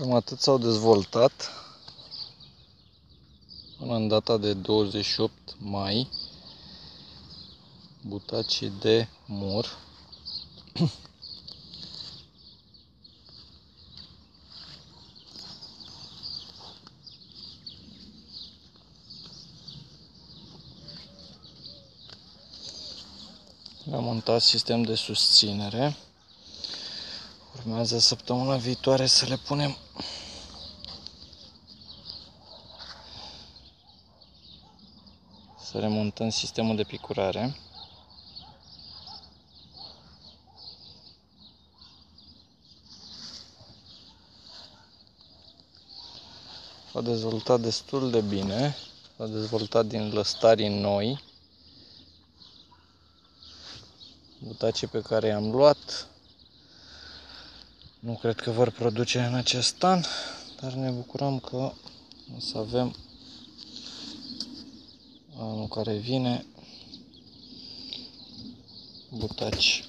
Cam atât s-au dezvoltat până în data de 28 mai butacii de mur. Am montat sistem de susținere. Urmează săptămâna viitoare să le punem să remontăm sistemul de picurare. S-a dezvoltat destul de bine, s-a dezvoltat din lăstari noi. Butacii pe care i-am luat nu cred că vor produce în acest an, dar ne bucurăm că o să avem anul care vine butaci